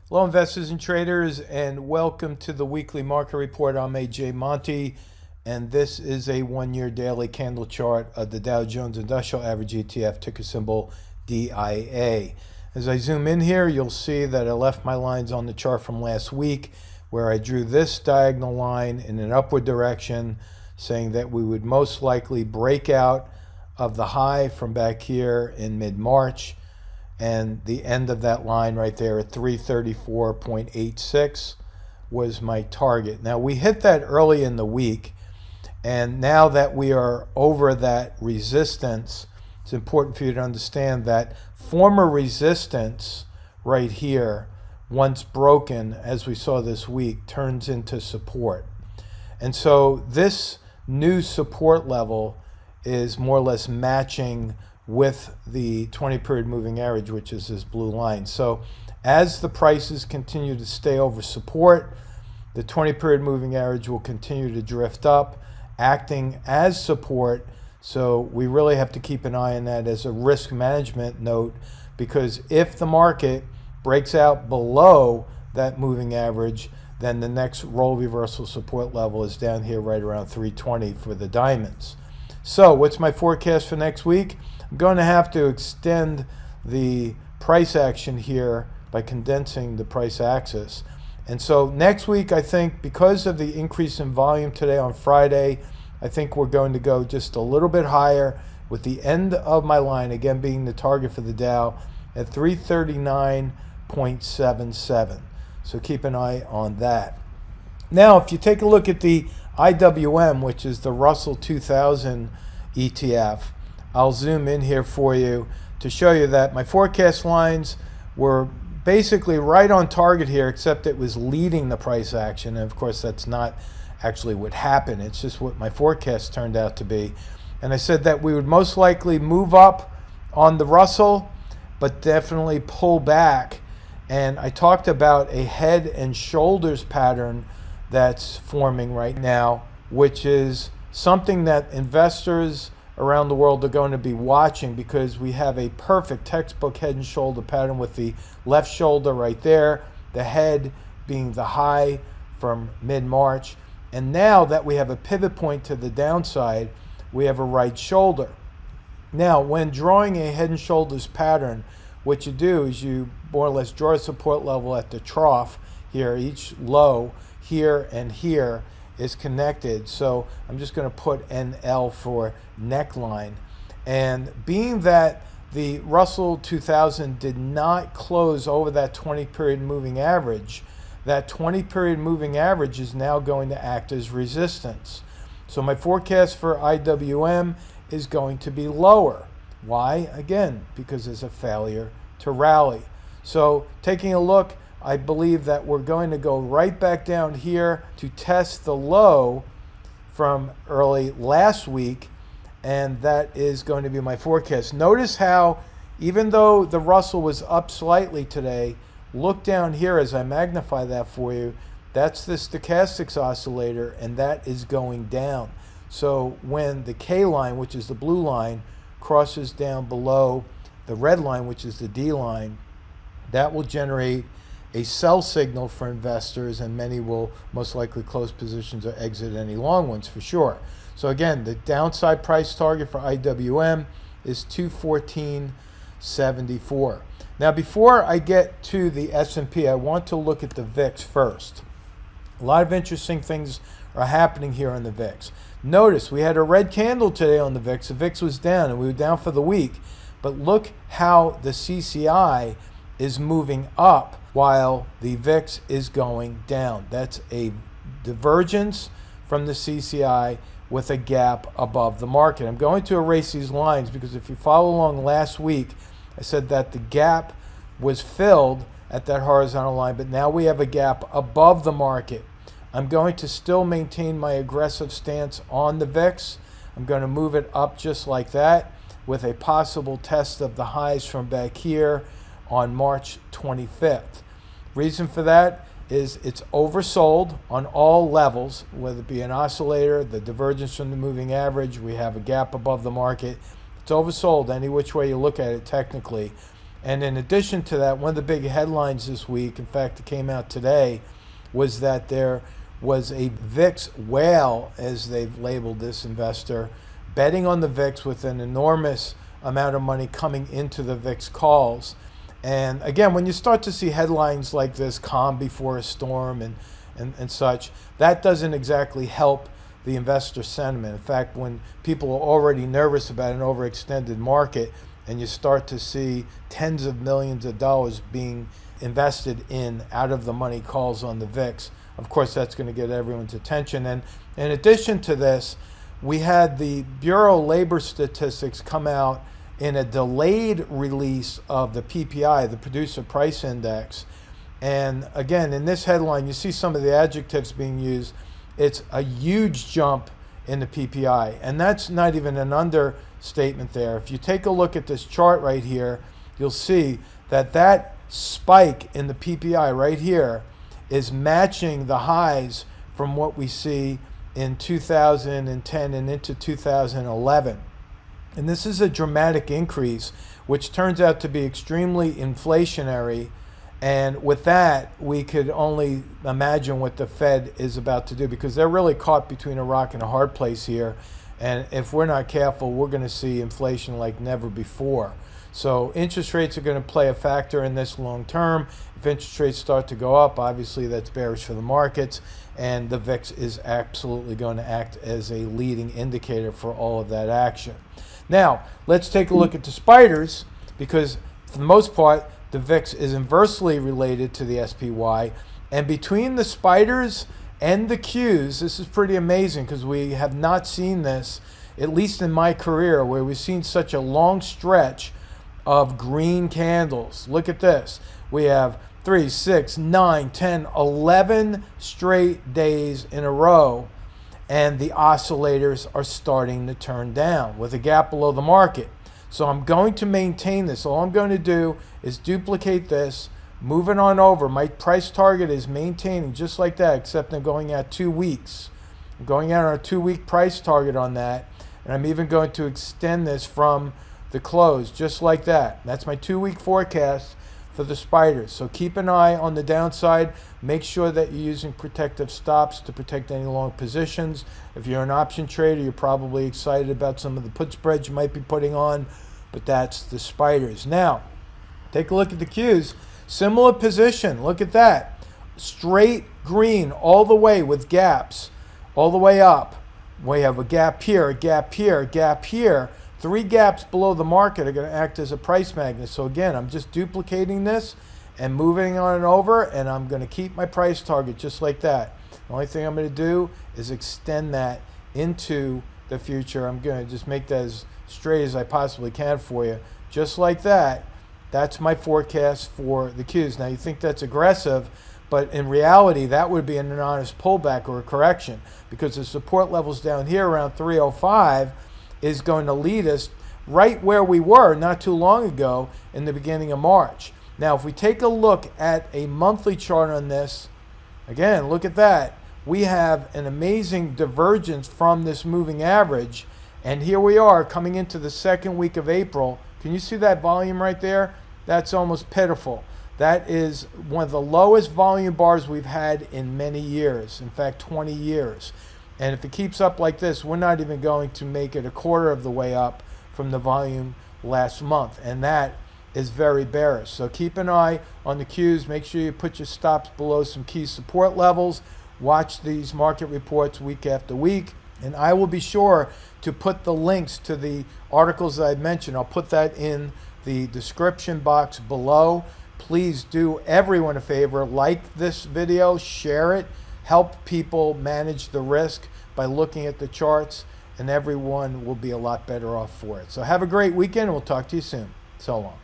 Hello, investors and traders, and welcome to the weekly market report. I'm AJ Monty, and this is a one-year daily candle chart of the Dow Jones Industrial Average ETF, ticker symbol DIA. As I zoom in here, you'll see that I left my lines on the chart from last week, where I drew this diagonal line in an upward direction, saying that we would most likely break out of the high from back here in mid-March. And the end of that line right there at 334.86 was my target. Now, we hit that early in the week, and now that we are over that resistance, it's important for you to understand that former resistance right here, once broken, as we saw this week, turns into support. And so this new support level is more or less matching with the 20-period moving average, which is this blue line. So as the prices continue to stay over support, the 20-period moving average will continue to drift up, acting as support. So we really have to keep an eye on that as a risk management note, because if the market breaks out below that moving average, then the next role reversal support level is down here right around 320 for the diamonds. So what's my forecast for next week? I'm going to have to extend the price action here by condensing the price axis. And so next week, I think because of the increase in volume today on Friday, I think we're going to go just a little bit higher, with the end of my line, again being the target for the Dow, at 339.77. So keep an eye on that. Now, if you take a look at the IWM, which is the Russell 2000 ETF, I'll zoom in here for you to show you that my forecast lines were basically right on target here, except it was leading the price action. And of course, that's not actually what happened. It's just what my forecast turned out to be. And I said that we would most likely move up on the Russell, but definitely pull back. And I talked about a head and shoulders pattern that's forming right now, which is something that investors around the world are going to be watching, because we have a perfect textbook head and shoulder pattern with the left shoulder right there, the head being the high from mid-March. And now that we have a pivot point to the downside, we have a right shoulder. Now, when drawing a head and shoulders pattern, what you do is you more or less draw a support level at the trough here. Each low here and here is connected. So I'm just going to put NL for neckline. And being that the Russell 2000 did not close over that 20-period moving average, that 20-period moving average is now going to act as resistance. So my forecast for IWM is going to be lower. Why? Again, because there's a failure to rally. So taking a look, I believe that we're going to go right back down here to test the low from early last week, and that is going to be my forecast. Notice how, even though the Russell was up slightly today, look down here as I magnify that for you. That's the stochastics oscillator, and that is going down. So when the K line, which is the blue line, crosses down below the red line, which is the D line, that will generate a sell signal for investors, and many will most likely close positions or exit any long ones for sure. So again, the downside price target for IWM is 214.74. Now, before I get to the S&P, I want to look at the VIX first. A lot of interesting things are happening here on the VIX. Notice we had a red candle today on the VIX. The VIX was down, and we were down for the week. But look how the CCI is moving up while the VIX is going down. That's a divergence from the CCI with a gap above the market. I'm going to erase these lines, because if you follow along last week, I said that the gap was filled at that horizontal line, but now we have a gap above the market. I'm going to still maintain my aggressive stance on the VIX. I'm going to move it up just like that, with a possible test of the highs from back here on March 25th. Reason for that is it's oversold on all levels, whether it be an oscillator, the divergence from the moving average, we have a gap above the market. It's oversold any which way you look at it technically. And in addition to that, one of the big headlines this week, in fact, it came out today, was that there was a VIX whale, as they've labeled this investor, betting on the VIX with an enormous amount of money coming into the VIX calls. And again, when you start to see headlines like this, calm before a storm and such, that doesn't exactly help the investor sentiment. In fact, when people are already nervous about an overextended market and you start to see tens of millions of dollars being invested in out of the money calls on the VIX, of course that's going to get everyone's attention. And in addition to this, we had the Bureau of Labor Statistics come out in a delayed release of the PPI, the Producer Price Index. And again, in this headline, you see some of the adjectives being used. It's a huge jump in the PPI, and that's not even an understatement there. If you take a look at this chart right here, you'll see that that spike in the PPI right here is matching the highs from what we see in 2010 and into 2011. And this is a dramatic increase, which turns out to be extremely inflationary. And with that, we could only imagine what the Fed is about to do, because they're really caught between a rock and a hard place here. And if we're not careful, we're going to see inflation like never before. So interest rates are going to play a factor in this long term. If interest rates start to go up, obviously that's bearish for the markets, and the VIX is absolutely going to act as a leading indicator for all of that action. Now, let's take a look at the spiders, because for the most part, the VIX is inversely related to the SPY. And between the spiders and the Qs, this is pretty amazing, because we have not seen this, at least in my career, where we've seen such a long stretch of green candles. Look at this. We have 3, 6, 9, 10, 11 straight days in a row, and the oscillators are starting to turn down with a gap below the market. So I'm going to maintain this. All I'm going to do is duplicate this, moving on over. My price target is maintaining just like that, except I'm going at 2 weeks. I'm going out on a 2-week price target on that, and I'm even going to extend this from the close, just like that. That's my 2-week forecast for the spiders. So keep an eye on the downside. Make sure that you're using protective stops to protect any long positions. If you're an option trader, you're probably excited about some of the put spreads you might be putting on, but that's the spiders. Now, take a look at the Qs. Similar position. Look at that. Straight green all the way with gaps all the way up. We have a gap here, a gap here, a gap here. 3 gaps below the market are going to act as a price magnet. So again, I'm just duplicating this and moving on and over, and I'm going to keep my price target just like that. The only thing I'm going to do is extend that into the future. I'm going to just make that as straight as I possibly can for you. Just like that. That's my forecast for the Qs. Now, you think that's aggressive, but in reality, that would be an honest pullback or a correction, because the support levels down here around 305 is going to lead us right where we were not too long ago in the beginning of March. Now, if we take a look at a monthly chart on this, again, look at that. We have an amazing divergence from this moving average, and here we are coming into the second week of April. Can you see that volume right there? That's almost pitiful. That is one of the lowest volume bars we've had in many years, in fact 20 years. And if it keeps up like this, we're not even going to make it a quarter of the way up from the volume last month. And that is very bearish. So keep an eye on the Qs. Make sure you put your stops below some key support levels. Watch these market reports week after week. And I will be sure to put the links to the articles that I mentioned. I'll put that in the description box below. Please do everyone a favor. Like this video, share it. Help people manage the risk by looking at the charts, and everyone will be a lot better off for it. So have a great weekend, and we'll talk to you soon. So long.